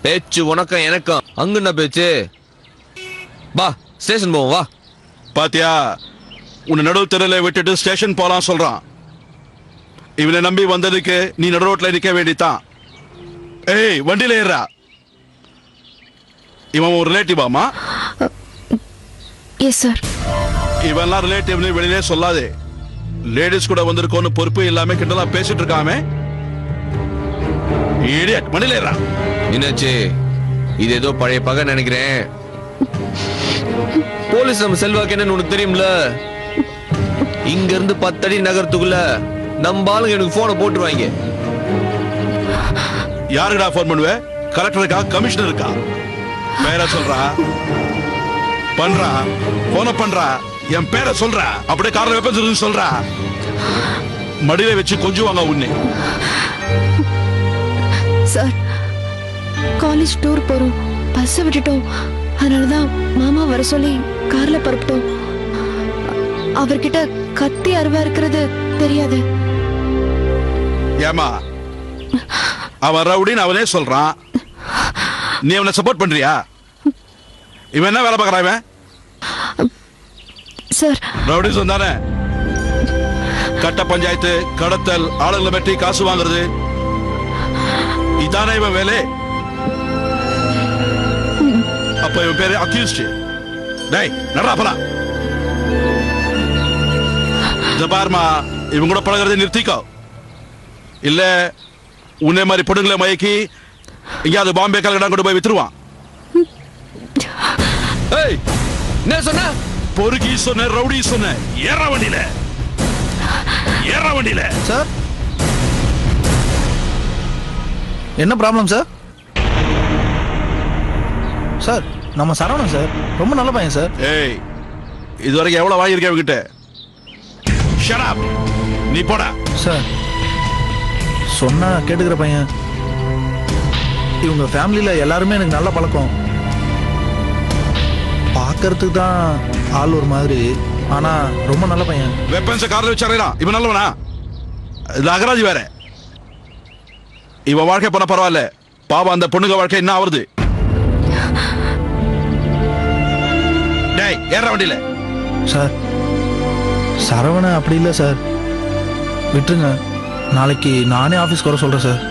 பேச்சு உனக்கும் எனக்கும் அங்குன்னா பேச்சு. வா ஸ்டேஷன் போவோம் வா. பாத்தியா, உன்னை நடுவு தெருல விட்டுட்டு ஸ்டேஷன் போலாம் சொல்றான். இவனை நம்பி வந்ததுக்கு நீ நடு ரோட்ல நிக்க வேண்டித்தான். ஏய் வண்டியில ஏறா. இவன் ஒரு ரிலேட்டிவாமா? Yes sir. இவன்லாம் ரிலேட்டிவ்னு வெளியிலே சொல்லாதே. லேடிஸ் கூட வந்திருக்கோன்னு பொறுப்பு இல்லாம கிண்டலா பேசிட்டு இருக்காமே. இடியட், வண்டியில ஏறா. என்னாச்சு? இது ஏதோ பழைய பகை நினைக்கிறேன். போலீஸ் நம்ம செல்வாக்கு என்னன்னு உனக்கு தெரியும்ல. இங்க இருந்து 10 அடி நகரத்துக்குள்ள நம்ம ஆளுங்க எனக்கு போனை போட்டுருவாங்க. யாருடா போன் பண்ணுவ? கலெக்டருக்கா கமிஷனருக்கா? பேரை சொல்றா, பண்றா, போன பண்றா, என் பேரை சொல்றா, அப்படியே கார்ல வெப்பன் சொல்றா. மடியில வச்சு கொஞ்சுவாங்க உன்னை. சார், காலேஜ் டூர் போறோம், பஸ் விட்டுட்டோம். அதனாலதான் மாமா வர சொல்லி கார்ல பரப்பிட்டோம். அவர்கிட்ட கத்தி அருவா இருக்கிறது தெரியாது. ஏமா அவன் ரவுடின்னு அவனே சொல்றான், நீ அவனை சப்போர்ட் பண்றியா? இவன் என்ன வேலை பார்க்கறான்? இவன் சார் ரவுடி சொன்னானே. கட்ட பஞ்சாயத்து, கடத்தல், ஆளுங்களை வெட்டி காசு வாங்குறது, இதானே இவன் வேலை. அப்ப இவன் பேரு அக்யூஸ்ட். டேய் நடரா போலாம். பாருமா, இவங்க கூட பழகிறதை நிறுத்திக்கோ. இல்ல உன்னை மாதிரி பொண்ணுங்களை மயக்கி எங்கேயாவது பாம்பே கல்கடா கொண்டு போய் வித்துருவான். என்ன சொன்ன? பொறுக்கி சொன்ன, ரவுடி சொன்ன. ஏற வண்டியில, ஏற வண்டியில. சார் என்ன ப்ராப்ளம் சார்? சார் நம்ம சரவணன் சார், ரொம்ப நல்ல பையன் சார். ஏய், இதுவரைக்கும் எவ்வளவு வாங்கியிருக்கேன் இவங்கிட்ட? ஷட் அப், நீ போடா. சார் சொன்னா கேட்டுக்கிற பையன். இவங்க ஃபேமிலியில எல்லாருமே எனக்கு நல்ல பழக்கம். பார்க்கறதுக்கு தான் ஆள் ஒரு மாதிரி, ஆனா ரொம்ப நல்ல பையன். வெப்பன்ஸ கார்ல வச்சாரா? இவன் நல்லவனா? இது அகராஜ் வேற. இவன் வாழ்க்கை போன பரவாயில்ல, பாவம் அந்த பொண்ணுங்க வாழ்க்கை என்ன ஆகுது? டேய் ஏற வண்டியில. சார் சரவண அப்படி இல்லை சார், விட்டுருங்க. நாளைக்கு நானே ஆஃபீஸ்க்கு வர சொல்கிறேன் சார்,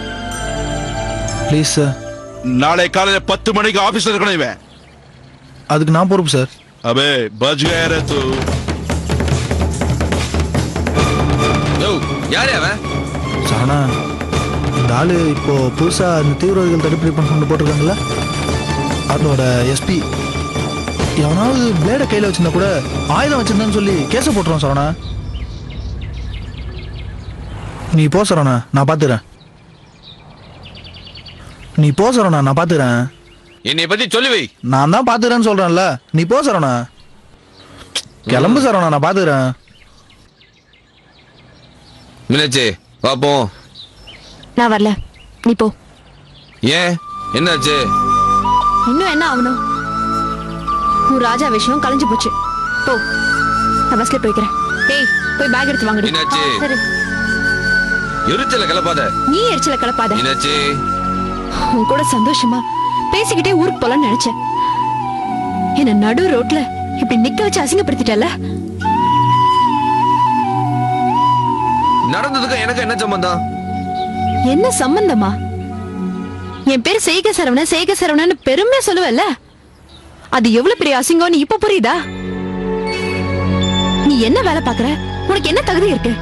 ப்ளீஸ் சார். நாளை காலையில 10 மணிக்கு ஆபீஸ்ல இருக்கணும் இவன். அதுக்கு நான் பொறுப்பு சார். அபே பச் கயா ரே தூ. யோ யாரே அவன்? சரவணா, இந்த ஆளு இப்போ புதுசா இந்த தீவிரவாதிகள் தடுப்பு டிபார்ட்மெண்ட் போட்டிருக்காங்கல்ல, அதோட எஸ்பி. எவனாவது பிளேட கையில வச்சிருந்தா கூட ஆயுதம் வச்சிருந்தான்னு சொல்லி கேஸ போட்டுருவோம் சரவணா. நீ போ சரவணா, நான் பாத்துறேன். நீ போ சரவணா, நான் பாத்துறேன். என்னை பத்தி சொல்லி வை. நான் தான் பாத்துறேன்னு சொல்றேன்ல, நீ போ சரவணா. கிளம்பு சரவணா, நான் பாத்துறேன். மீனாட்சி பாப்போம். நான் வரல, நீ போ. ஏன் என்னாச்சு? இன்னும் என்ன ஆகணும்? உன் ராஜா விஷயம் கலைஞ்சு போச்சு. போ, நான் பஸ்ல போய்க்கிறேன். டேய் போய் பேக் எடுத்து வாங்கடி. மீனாட்சி சரி. எரிச்சல கலப்பாத. நீ எரிச்சல கலப்பாத. மீனாட்சி உன் கூட சந்தோஷமா பேசிக்கிட்டே ஊருக்கு போலான்னு நினைச்சேன். என்ன நடு ரோட்ல இப்படி நிக்க வச்சு அசிங்கப்படுத்திட்டல. நடந்ததுக்கு எனக்கு என்ன சம்பந்தம்? என்ன சம்பந்தமா? என் பேர் சேக சரவண, சேக சரவணன்னு பெருமையா சொல்லுவல்ல, அது எவ்வளவு பெரிய அசிங்கம்னு இப்ப புரியுதா? நீ என்ன வேலை பாக்குற? உனக்கு என்ன தகுதி இருக்கு?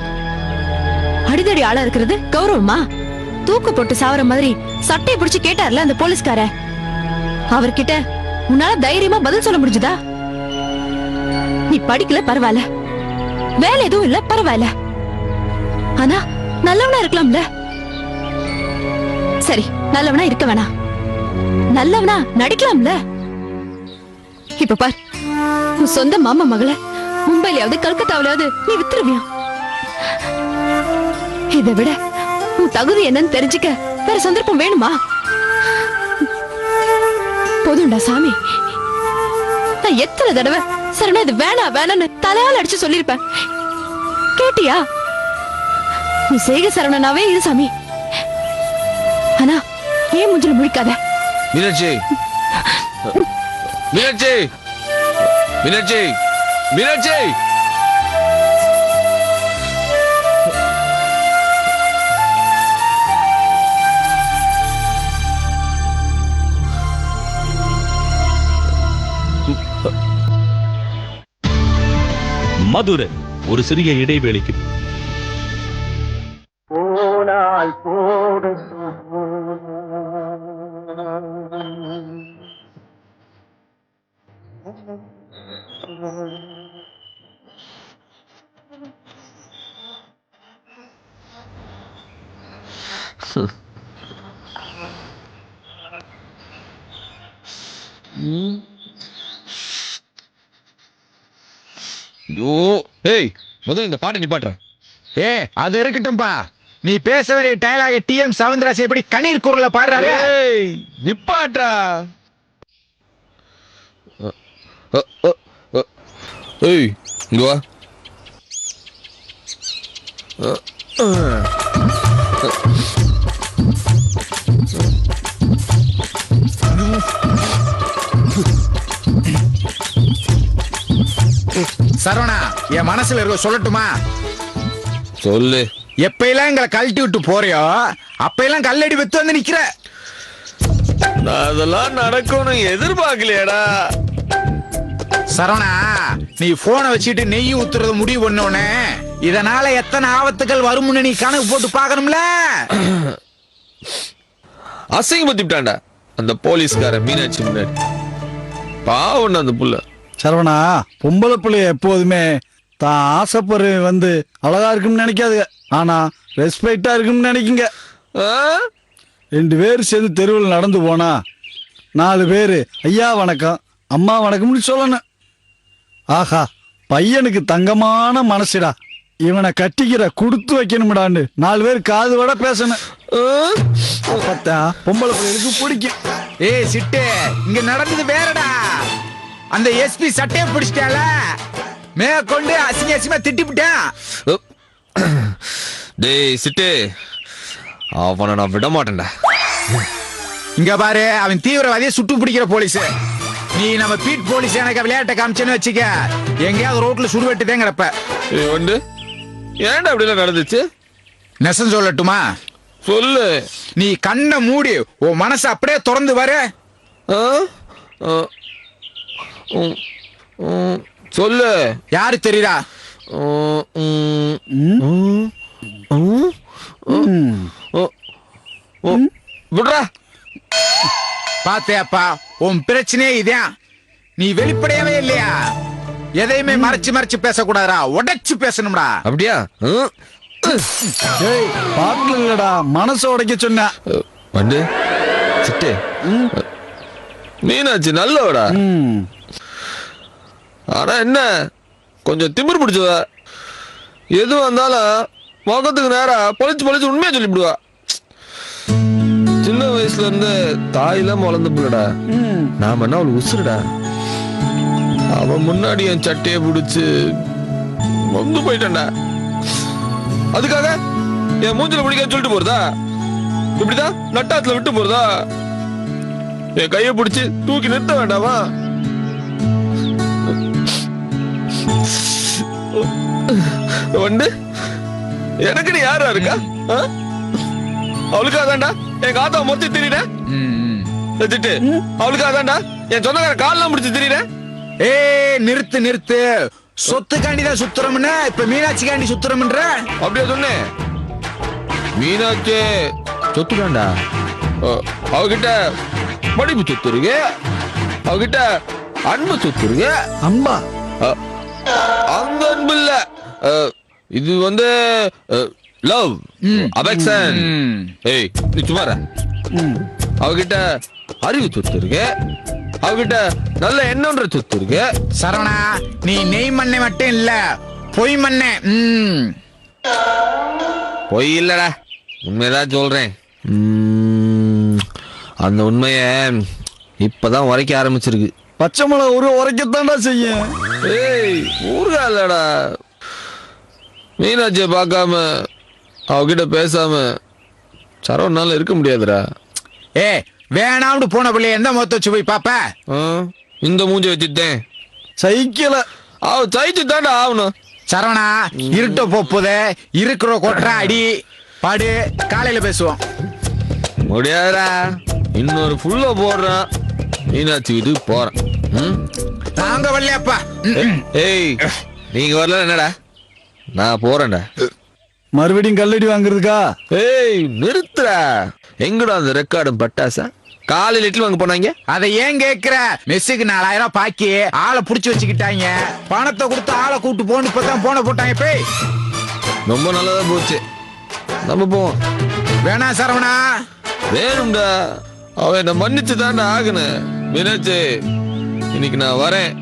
அடிதடி ஆளா இருக்கிறது கௌரவமா? தூக்கு போட்டு சாவற மாதிரி சட்டையை பிடிச்சு கேட்டார்ல அந்த போலீஸ்கார, அவர்கிட்ட உன்னால தைரியமா பதில் சொல்ல முடிஞ்சுதா? நீ படிக்கல பரவாயில்ல, வேலை எதுவும் இல்ல பரவாயில்ல, ஆனா நல்லவனா இருக்கலாம்ல. சரி, நல்லவனா இருக்க வேணாம், நல்லவனா நடிக்கலாம்ல. இப்ப பார், உன் சொந்த மாமா மகளை மும்பையிலாவது கல்கத்தாவிலாவது நீ வித்துருவியா? இதை விட உன் தகுதி என்னன்னு தெரிஞ்சுக்க வேற சந்தர்ப்பம் வேணுமா? போதும்டா சாமி. நான் எத்தனை தடவை சரணா இது வேணா வேணான்னு தலையால அடிச்சு சொல்லிருப்பேன், கேட்டியா? நீ சேக சரவணனாவே இரு சாமி, ஆனா ஏன் மூஞ்சில முழிக்காத. மீனாட்சி மீனாட்சி மீனாட்சி மீனாட்சி மதுரை ஒரு சிறிய இடைவேளைக்கு போனால் போடு ஏய் முதல்ல இந்த பாட்டை நிப்பாட்டுறேன். அது இருக்கட்டும்பா. நீ பேச வேண்டிய டயலாக டிஎம் சவுந்தரராஜ் எப்படி கண்ணீர் குரல்ல பாடுறாரு. ஏய் நிப்பாட்டா. ஏய் இங்க வா. சரவணா, என் மனசுல இருக்க சொல்லட்டுமா? சொல்லு. எப்பெல்லாம் எங்களை கழட்டி விட்டு போறியோ அப்பெல்லாம் கல்லடி வித்து வந்து நிக்கிற. நான் அதெல்லாம் நடக்கணும் எதிர்பார்க்கலையடா. சரவணா, நீ போனை வச்சுட்டு நெய் ஊத்துறது முடிவு பண்ணோன்னு இதனால எத்தனை ஆபத்துகள் வரும்னு நீ கணக்கு போட்டு பாக்கணும்ல. அசிங்கப்படுத்திட்டான்டா அந்த போலீஸ்கார மீனாட்சி முன்னாடி. பாவம் அந்த புள்ள. சரவணா, பொம்பளை பிள்ளைய எப்போதுமே தான் ஆசைப்படுற வந்து அழகா இருக்கும்னு நினைக்காதுங்க, ஆனா ரெஸ்பெக்டா இருக்கும்னு நினைக்குங்க. ஆ? 2 பேர் சேர்ந்து தெருவில் நடந்து போனா 4 பேரு ஐயா வணக்கம் அம்மா வணக்கம்னு சொல்லணும். ஆஹா, பையனுக்கு தங்கமான மனசுடா, இவனை கட்டிக்கிற கொடுத்து வைக்கணும்டான்னு 4 பேர் காது வட பேசணும். அப்பத்தான் பொம்பளை பிள்ளைகளுக்கு பிடிக்கும். ஏய் சிட்டு, இங்க நடந்தது வேறடா. அந்த எஸ்பி சட்டையை பிடிச்சிட்டால, மேற்கொண்டு அசிங்க அசிங்கமா திட்டிவிட்டேன். டேய் சிட்டு, அவனை நான் விட மாட்டேன்டா. இங்க பாரு, அவன் தீவிரவாதியை சுட்டு பிடிக்கிற போலீஸ். நீ நம்ம பீட் போலீஸ் எனக்கு விளையாட்டை காமிச்சேன்னு வச்சுக்க, எங்கேயாவது ரோட்ல சுடுவெட்டு கிடப்ப. வந்து ஏன்டா அப்படிலாம் நடந்துச்சு? நெசம் சொல்லட்டுமா? சொல்லு. நீ கண்ணை மூடி உன் மனசு அப்படியே திறந்து வர. ஆ? ஆ. சொல்லு. யாரு தெரியுதா? விட்றா. பாத்தியாப்பா, உன் பிரச்சனையே இதான். நீ வெளிப்படையாவே இல்லையா? எதையுமே மறைச்சு மறைச்சு பேசக்கூடாதா, உடைச்சு பேசணும்டா. அப்படியா? ஏய், பாட்டில் இல்லடா, மனசை உடைக்க சொன்ன. வந்து சிட்டு, மீனாட்சி நல்லவடா. ஆனா என்ன, கொஞ்சம் திமிர் பிடிச்சவ. எது வந்தாலும் முகத்துக்கு நேரா பொழிச்சு பொழிச்சு உண்மையா சொல்லிவிடுவா. சின்ன வயசுல இருந்து தாயெல்லாம் வளர்ந்து போலடா. நாம என்ன அவளுக்கு உசுருடா. அவன் முன்னாடி என் சட்டையை பிடிச்சு வந்து போயிட்டான்டா. அதுக்காக என் மூஞ்சில பிடிக்க சொல்லிட்டு போறதா? இப்படிதான் நட்டாத்துல விட்டு போறதா? என் கையை பிடிச்சு தூக்கி நிறுத்த வேண்டாமா? வந்து எனக்கு நீ யாரா இருக்கா? அவளுக்காக தான்டா என் காத்தா மொத்தி திரிட. அவளுக்காக தான்டா என் சொந்தக்கார கால்லாம் முடிச்சு திரிட. ஏ நிறுத்து நிறுத்து. சொத்துக்காண்டிதான் சுத்துறோம்னா இப்ப மீனாட்சிக்காண்டி சுத்துறோம்ன்ற. அப்படியே சொன்னேன். மீனாட்சி சொத்துக்காண்டா. அவகிட்ட படிப்பு சொத்து இருக்கு, அவகிட்ட அன்பு சொத்து இருக்கு. அம்பா அந்த அன்பு இல்ல, இது வந்து லவ் அபெக்ஷன். ஏய் நீ சும்மார. அவகிட்ட அறிவு சொத்து இருக்கு, அவகிட்ட நல்ல எண்ணம்ன்ற சொத்து இருக்கு. சரவணா, நீ நெய் மண்ணை மட்டும் இல்ல, பொய் மண்ணை. பொய் இல்லடா, உண்மைதான் சொல்றேன். அந்த உண்மைய இப்பதான் உரைக்க ஆரம்பிச்சிருக்கு. பச்சை மிளகா ஒரு உரைக்கத்தான்டா செய்யும். ஏய் ஊருகா இல்லடா. மீனாட்சியை பார்க்காம அவகிட்ட பேசாம சரவணால இருக்க முடியாதுடா. ஏ வேணாம்னு போன பிள்ளைய எந்த முகத்தை வச்சு போய் பாப்ப? ஆ, இந்த மூஞ்ச வச்சுட்டேன். சைக்கிள சைச்சு தாண்டா ஆகணும். சரவணா, இருட்ட போப்புத இருக்கிற கொட்டுற அடி பாடு, காலையில பேசுவோம். முடியாதுடா, இன்னொரு ஃபுல்ல போடுறான். மீனாட்சி வீட்டுக்கு போறேன். நாங்க வரலையாப்பா. ஏய், நீங்க வரல என்னடா, நான் போறேன்டா. மறுபடியும் கல்லடி வாங்குறதுக்கா? ஏய் நிறுத்துடா. எங்கடா அந்த ரெக்கார்டும் பட்டாசா? காலையில இட்லி வாங்க போனாங்க. அதை ஏன் கேக்குற? மெஸ்ஸுக்கு 4000 பாக்கி ஆளை புடிச்சு வச்சுக்கிட்டாங்க. பணத்தை கொடுத்து ஆளை கூட்டு போன்னு இப்பதான் போன போட்டாங்க. போய் ரொம்ப நல்லதா போச்சு. நம்ம போவோம். வேணா சரவணா. வேணும்டா, அவன் என்ன மன்னிச்சு தாண்டா ஆகணும். மீனாட்சி, இன்னைக்கு நான் வரேன்,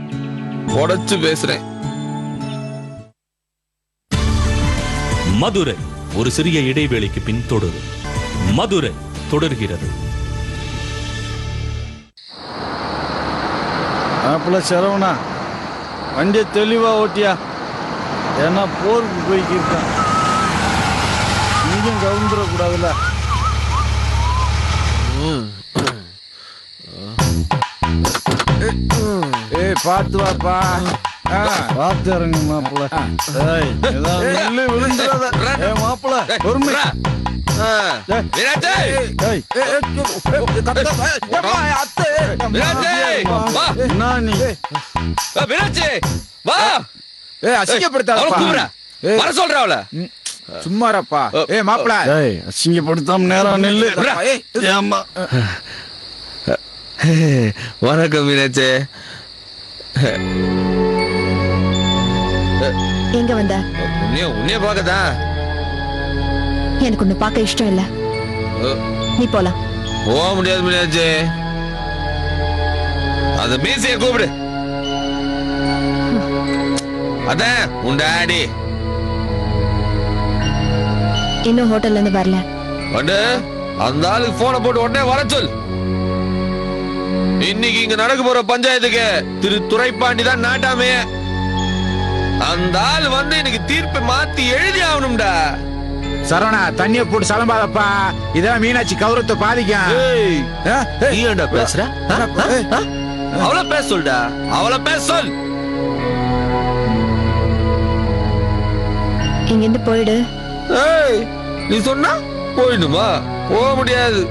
உடைச்சு பேசுறேன். மதுரை ஒரு சிறிய இடைவேளைக்கு பின் தொடரும். மதுரை தொடர்கிறது. மாப்பிள்ள சரவணா, வண்டியை தெளிவா ஓட்டியா, ஏன்னா போருக்கு போய்க்கிருக்கான். நீயும் கவுந்துடக்கூடாதுல்ல. ஏய் பார்த்து வாப்பா. பார்த்து இறங்கு மாப்பிள்ள. ஏய், ஏதாவது நெல்லு விழுந்துடாத. ஏய் மாப்பிள்ள, பொறுமை. மீனாட்சி, ஏய், மீனாட்சி, வா. என்ன நீ? மீனாட்சி, வா. அசிங்கப்படுத்தாதப்பா. வர சொல்ற அவள. சும்மாரப்பா. ஏய் மாப்பிள. ஏய், அசிங்கப்படுத்தாம நேரம் நெல்லு. ஏம்மா. வணக்கம் மீனாட்சி. எங்க வந்த? உன்னைய பாக்கதா. எனக்கு ஒண்ணு பார்க்க இஷ்டம் இல்ல, நீ போலாம். போக முடியாது மீனாட்சி, அந்த மீசைய கூப்பிடு. அதான் உன் டாடி இன்னும் ஹோட்டல்ல இருந்து வரல. வந்து அந்த ஆளுக்கு போன போட்டு உடனே வர சொல். இன்னைக்கு இங்க நடக்க போற பஞ்சாயத்துக்கு திரு துரைப்பாண்டி தான் நாட்டாமே. அந்த ஆள் வந்து எனக்கு தீர்ப்பை மாத்தி எழுதி ஆகணும்டா. சரவணா, தண்ணிய போட்டு சலம்பாதப்பா. இதான் மீனாட்சி கௌரவத்தை பாதிக்கும். நீ ஏன்டா பேசுற? அவள பேச சொல்டா, அவள பேச சொல். இங்க இருந்து போயிடு. ஏய், நீ சொன்னா போயிடுமா? போக முடியாது.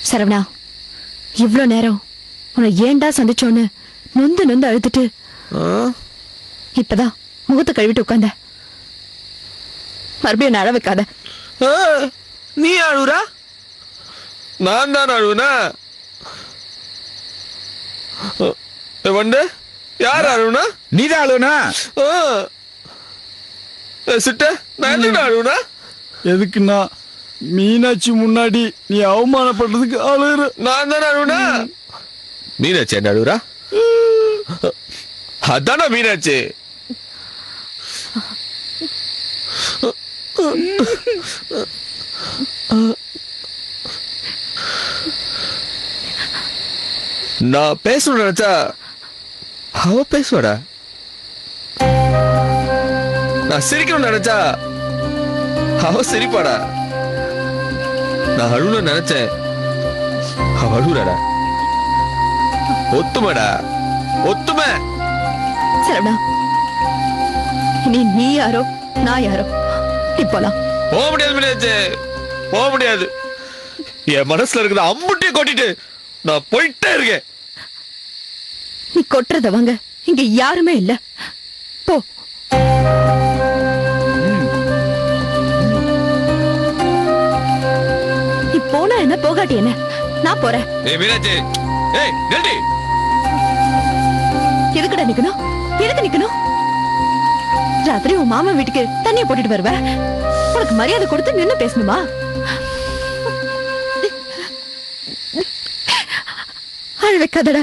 சரவணா, இவ்ளோ நேரம் உன்னை ஏன்டா சந்திச்சோன்னு நொந்து நொந்து அழுதுட்டு இப்பதான் முகத்தை கழுவிட்டு உட்கார்ந்த. மறுபடியும் அழ வைக்காத. நீ அழுவுறா? நான் தான் அழுவுனா? வந்து யார் அழுவுனா? நீதான் அழுவுனா? சிட்ட நான் எதுக்கு அழுவுனா? எதுக்குன்னா மீனாட்சி முன்னாடி நீ அவமானப்படுறதுக்கு அழுகுற. நான் தானே அழுவுனா? மீனாட்சி என்ன அழுவுறா? அதானா மீனாட்சி? நான் பேசணும்னு நினைச்சா அவ பேசுவாடா. நான் சிரிக்கணும்னு நினைச்சா அவ சிரிப்பாடா. நான் அழுன்னு நினைச்சேன், அவ அழுகுறாடா. ஒத்துமைடா, ஒத்துமை. சரவணா, நீ யாரோ நான் யாரோ, இப்போலாம் போக முடியாது மீனாட்சி, போக முடியாது. என் மனசுல இருக்கிற அம்புட்டியை கொட்டிட்டு நான் போயிட்டே இருக்கேன். நீ கொட்டுறத வாங்க இங்க யாருமே இல்ல, போ. நீ போனா என்ன, போகாட்டி என்ன, நான் போறேன். ஏய் மீனாட்சி, ஏய் நில்லு. எதுக்குடா நிக்கணும்? எதுக்கு நிக்கணும்? ராத்திரி உன் மாமா வீட்டுக்கு தண்ணிய போட்டுட்டு வருவ, உனக்கு மரியாதை கொடுத்து நின்னு பேசணுமா? அழ வைக்காதடா,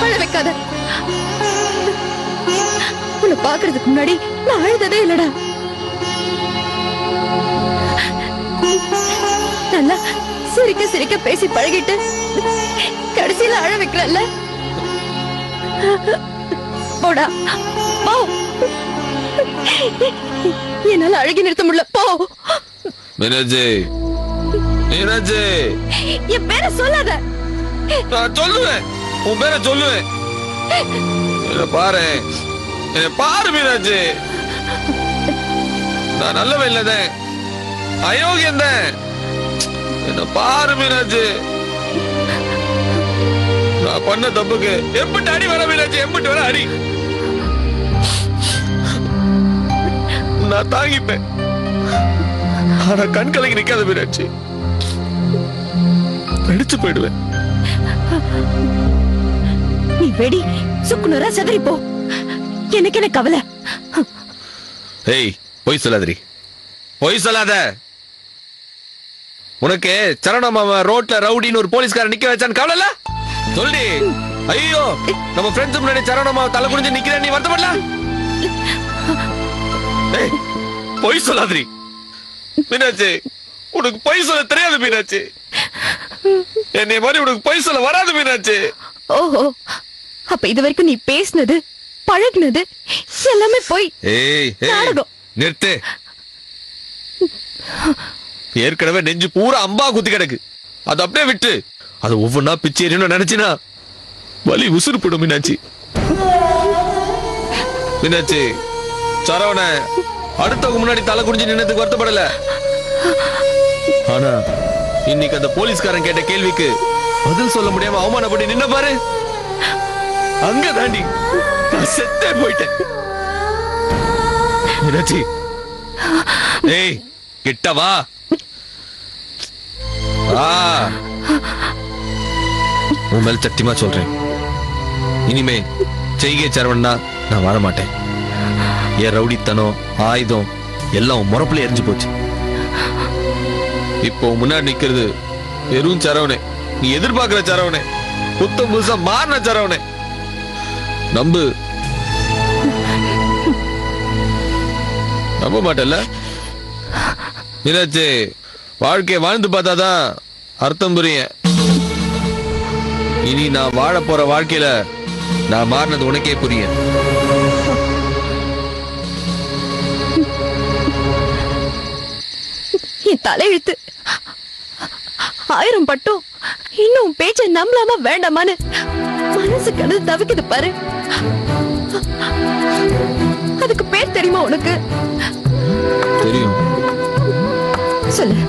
அழ வைக்காத. உன்னை பாக்குறதுக்கு முன்னாடி நான் அழுததே இல்லடா. நல்லா சிரிக்க சிரிக்க பேசி பழகிட்டு கடைசியில அழ வைக்கிறல்ல. போடா, போ. என்னால அழகி நிறுத்த முடியல, போ. மீனாட்சி, மீனாட்சி என் பேரை சொல்லாத. நான் சொல்லுவேன், உன் பேரை சொல்லுவேன். என்ன பாரு, என்ன பாரு மீனாட்சி. நான் நல்லவன் இல்லதேன், அயோக்கியம் தான். என்ன பாரு மீனாட்சி. நான் பண்ண தப்புக்கு எம்பிட்டு அடி வர மீனாட்சி, எம்பிட்டு வர அடி நான் தாங்கிப்பேன். ஆனா கண் கலங்கி நிக்காத மீனாட்சி, அடிச்சு போயிடுவேன். நீ வெடி சுக்குனரா செதறி போ, எனக்கு என்ன கவலை. ஏய், பொய் சொல்லாதடி, பொய் சொல்லாத. உனக்கு சரணமாமா ரோட்ல ரவுடின்னு ஒரு போலீஸ்காரன் நிக்க வச்சான்னு கவலை இல்ல? சொல்லி. ஐயோ, நம்ம ஃப்ரெண்ட்ஸ் முன்னாடி சரணமாவை தலை குனிஞ்சு நிக்கிறேன், நீ வருத்தப்படல? ஏய், பொய் சொல்லாதடி மீனாட்சி. உனக்கு பொய் சொல்ல தெரியாது மீனாட்சி. என்னை மாதிரி உனக்கு பொய் சொல்ல வராது மீனாட்சி. ஓஹோ, அப்ப இது வரைக்கும் நீ பேசினது பழகினது எல்லாமே போய் ஏய், நாடகம். நிறுத்து. ஏற்கனவே நெஞ்சு பூரா அம்பா குத்தி கிடக்கு, அது அப்படியே விட்டு அது ஒவ்வொன்னா பிச்சை எறியணும்னு நினைச்சினா வலி உசுறுப்படும் மீனாட்சி. மீனாட்சி, சரவண அடுத்தவங்க முன்னாடி தலை குடிஞ்சு நின்னதுக்கு வருத்தப்படல. ஆனா இன்னைக்கு அந்த போலீஸ்காரன் கேட்ட கேள்விக்கு பதில் சொல்ல முடியாம அவமானப்பட்டு நின்ன பாரு, அங்க தாண்டி நான் செத்தே போயிட்டேன் மீனாட்சி. ஏய், கிட்ட வா. உன் மேல சத்தியமா சொல்றேன், இனிமே செய்கை சரவணா நான் வாழ மாட்டேன். என் ரவுடித்தனம் ஆயுதம் எல்லாம் முறப்புல எரிஞ்சு போச்சு. இப்போ முன்னாடி நிக்கிறது வெறும் சரவணே, நீ எதிர்பார்க்கிற சரவணே, புத்தம் புதுசா மாறின சரவணே. நம்பு. நம்ப மாட்டல மீனாட்சி. வாழ்க்கையை வாழ்ந்து பார்த்தாதான் அர்த்தம் புரியும். இனி நான் வாழ போற வாழ்க்கையில நான் மாறினது உனக்கே புரியும். என் தலையெழுத்து 1000 பட்டும் இன்னும் பேச்ச நம்பலாமா வேண்டாமான்னு மனசு கடந்து தவிக்குது பாரு. அதுக்கு பேர் தெரியுமா உனக்கு? தெரியும். சொல்லு.